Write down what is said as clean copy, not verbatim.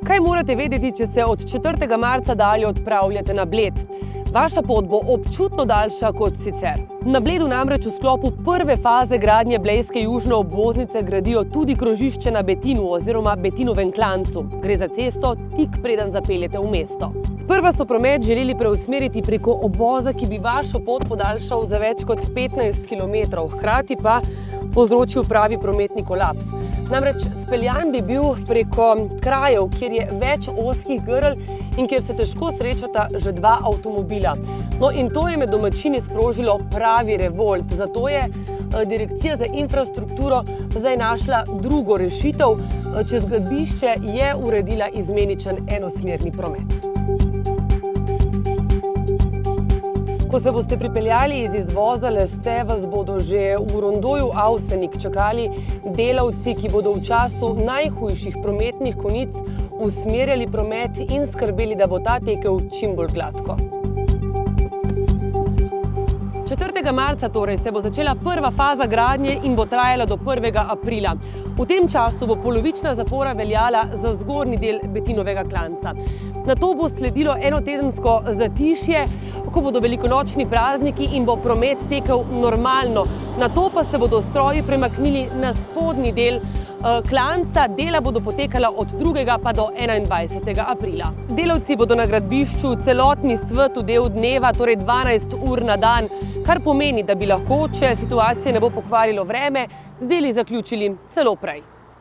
Kaj morate vedeti, če se od 4. marca dalje odpravljate na Bled? Vaša pot bo občutno daljša kot sicer. Na Bledu namreč v sklopu prve faze gradnje blejske južne obvoznice gradijo tudi krožišče na Betinu oziroma Betinovem klancu. Gre za cesto tik preden zapeljete v mesto. Sprva so promet želeli preusmeriti preko obvoza, ki bi vašo pot podaljšal za več kot 15 km, hkrati pa povzročil pravi prometni kolaps. Namreč speljan bi bil preko krajev, kjer je več ozkih grl in kjer se težko srečata že dva avtomobila. No in to je med domačini sprožilo pravi revolt. Zato je Direkcija za infrastrukturo zdaj našla drugo rešitev. Čez gradbišče je uredila izmeničen enosmerni promet. Ko se boste pripeljali iz izvoza Lesce, vas bodo že v rondoju Avsenik čakali delavci, ki bodo v času najhujših prometnih konic usmerjali promet in skrbeli, da bo ta tekel čim bolj gladko. 4. marca torej se bo začela prva faza gradnje in bo trajala do 1. aprila. V tem času bo polovična zapora veljala za zgornji del Betinovega klanca. Nato bo sledilo enotedensko zatišje, ko bodo velikonočni prazniki in bo promet tekel normalno. Nato pa se bodo stroji premaknili na spodnji del klanca, dela bodo potekala od 2. pa do 21. aprila. Delavci bodo na gradbišču celotni svet del dneva, torej 12 ur na dan, kar pomeni, da bi lahko, če situacije ne bo pokvarilo vreme, z deli zaključili celo prej.